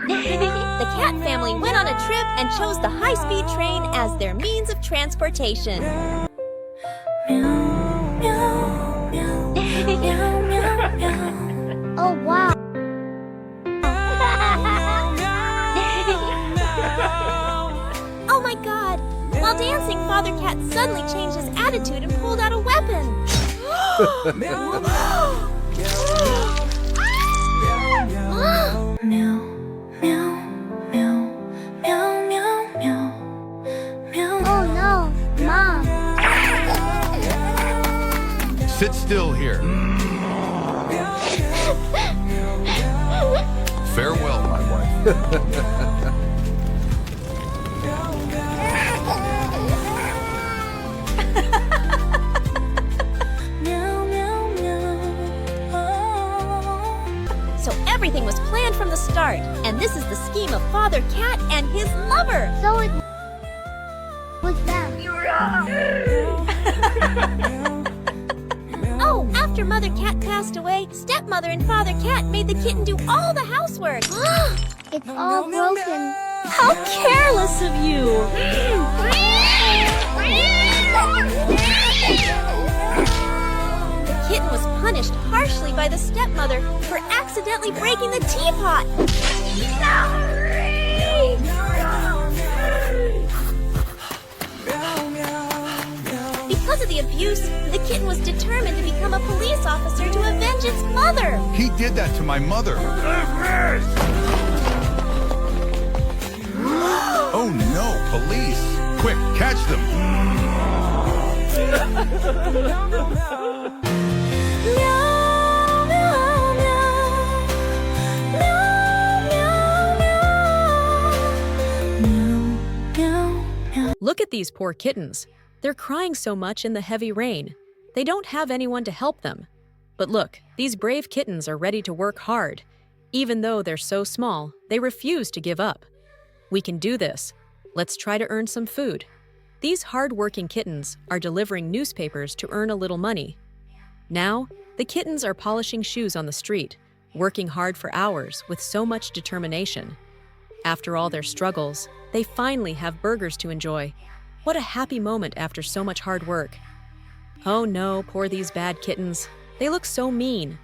The cat family went on a trip and chose the high-speed train as their means of transportation. Oh, wow. Oh my god! While dancing, Father Cat suddenly changed his attitude and pulled out a weapon. Oh no, Mom. Sit still here. Farewell, my wife. So everything was planned from the start, and this is the scheme of Father Cat and his lover. So it was them. Oh, after Mother Cat passed away, Stepmother and Father Cat made the kitten do all the housework. It's all broken. How careless of you! The kitten was punished harshly by the stepmother for accidentally breaking the teapot. Because of the abuse, the kitten was determined to become a police officer to avenge its mother. He did that to my mother. Oh no, police! Quick, catch them! Look at these poor kittens. They're crying so much in the heavy rain. They don't have anyone to help them. But look, these brave kittens are ready to work hard. Even though they're so small, they refuse to give up. We can do this. Let's try to earn some food. These hard-working kittens are delivering newspapers to earn a little money. Now, the kittens are polishing shoes on the street, working hard for hours with so much determination. After all their struggles, they finally have burgers to enjoy. What a happy moment after so much hard work. Oh no, poor these bad kittens. They look so mean.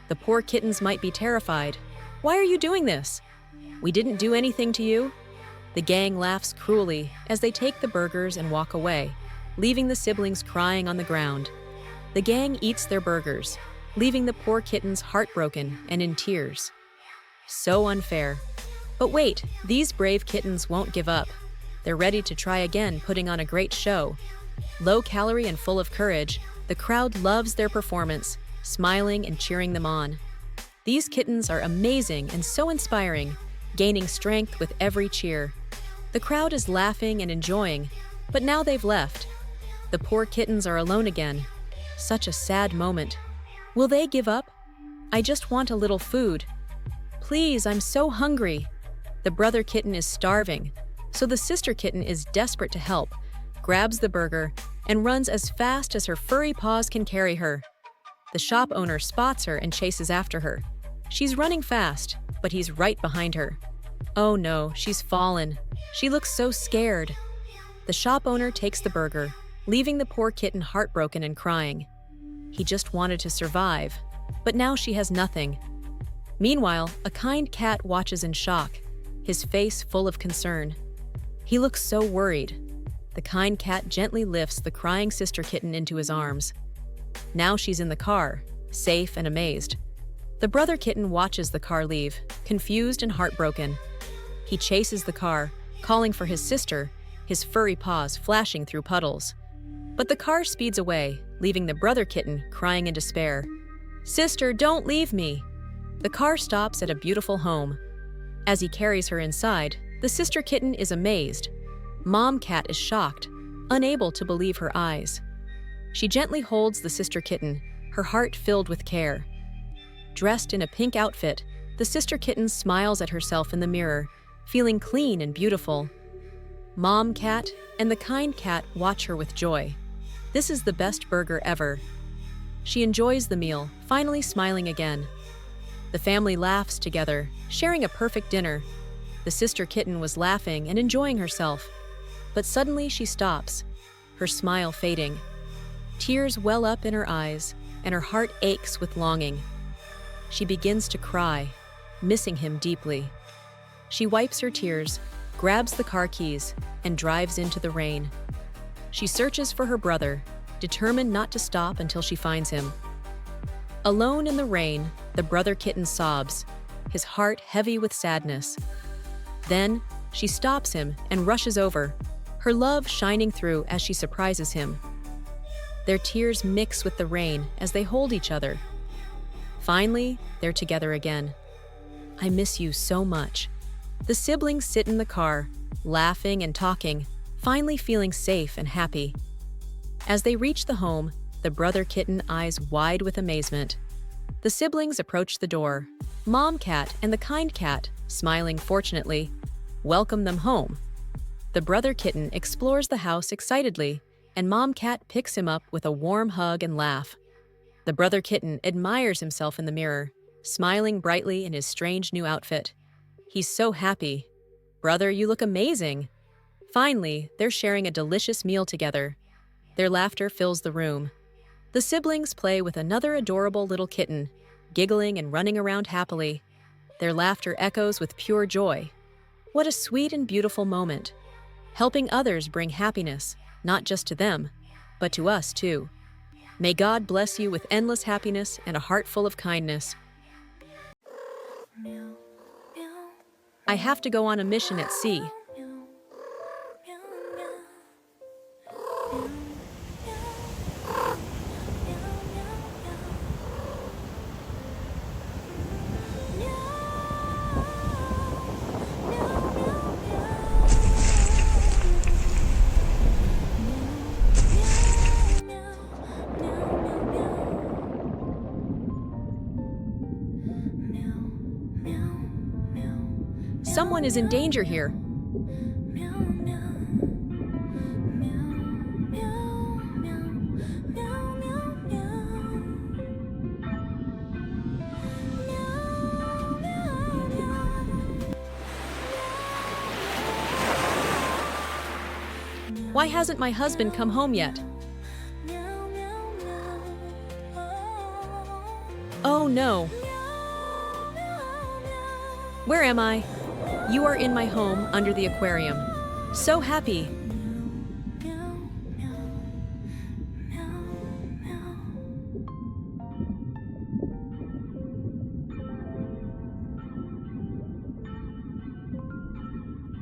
The poor kittens might be terrified. Why are you doing this? We didn't do anything to you. The gang laughs cruelly as they take the burgers and walk away, leaving the siblings crying on the ground. The gang eats their burgers, leaving the poor kittens heartbroken and in tears. So unfair. But wait, these brave kittens won't give up. They're ready to try again, putting on a great show. Low-calorie and full of courage, the crowd loves their performance, smiling and cheering them on. These kittens are amazing and so inspiring, gaining strength with every cheer. The crowd is laughing and enjoying, but now they've left. The poor kittens are alone again. Such a sad moment. Will they give up? I just want a little food. Please, I'm so hungry. The brother kitten is starving, so the sister kitten is desperate to help, grabs the burger, and runs as fast as her furry paws can carry her. The shop owner spots her and chases after her. She's running fast, but he's right behind her. Oh no, she's fallen. She looks so scared. The shop owner takes the burger, leaving the poor kitten heartbroken and crying. He just wanted to survive, but now she has nothing. Meanwhile, a kind cat watches in shock, his face full of concern. He looks so worried. The kind cat gently lifts the crying sister kitten into his arms. Now she's in the car, safe and amazed. The brother kitten watches the car leave, confused and heartbroken. He chases the car, calling for his sister, his furry paws flashing through puddles. But the car speeds away, leaving the brother kitten crying in despair. "Sister, don't leave me!" The car stops at a beautiful home. As he carries her inside, the sister kitten is amazed. Mom cat is shocked, unable to believe her eyes. She gently holds the sister kitten, her heart filled with care. Dressed in a pink outfit, the sister kitten smiles at herself in the mirror, feeling clean and beautiful. Mom cat and the kind cat watch her with joy. This is the best burger ever. She enjoys the meal, finally smiling again. The family laughs together, sharing a perfect dinner, The sister kitten was laughing and enjoying herself. But suddenly she stops, her smile fading. Tears well up in her eyes, and her heart aches with longing. She begins to cry, missing him deeply. She wipes her tears, grabs the car keys, and drives into the rain. She searches for her brother, determined not to stop until she finds him. Alone in the rain, the brother kitten sobs, his heart heavy with sadness. Then, she stops him and rushes over, her love shining through as she surprises him. Their tears mix with the rain as they hold each other. Finally, they're together again. I miss you so much. The siblings sit in the car, laughing and talking, finally feeling safe and happy. As they reach the home, the brother kitten eyes wide with amazement. The siblings approach the door. Mom cat and the kind cat, smiling fortunately, welcome them home. The brother kitten explores the house excitedly, and Mom cat picks him up with a warm hug and laugh. The brother kitten admires himself in the mirror, smiling brightly in his strange new outfit. He's so happy. Brother, you look amazing. Finally, they're sharing a delicious meal together. Their laughter fills the room. The siblings play with another adorable little kitten, giggling and running around happily. Their laughter echoes with pure joy. What a sweet and beautiful moment. Helping others bring happiness, not just to them, but to us too. May God bless you with endless happiness and a heart full of kindness. I have to go on a mission at sea. Someone is in danger here. Why hasn't my husband come home yet? Oh no. Where am I? You are in my home under the aquarium. So happy.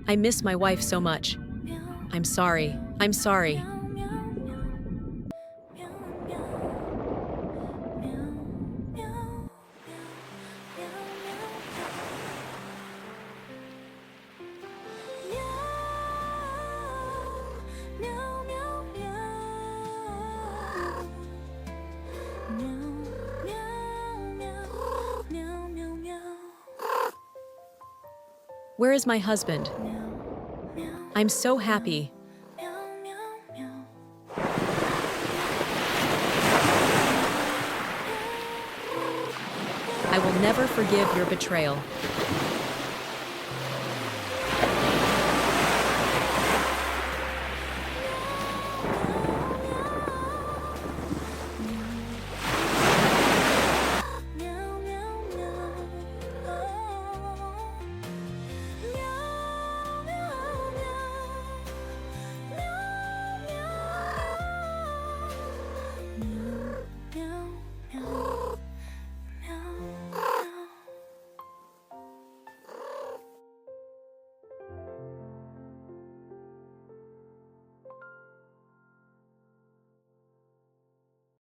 I miss my wife so much. I'm sorry. I'm sorry. Where is my husband? I'm so happy. I will never forgive your betrayal.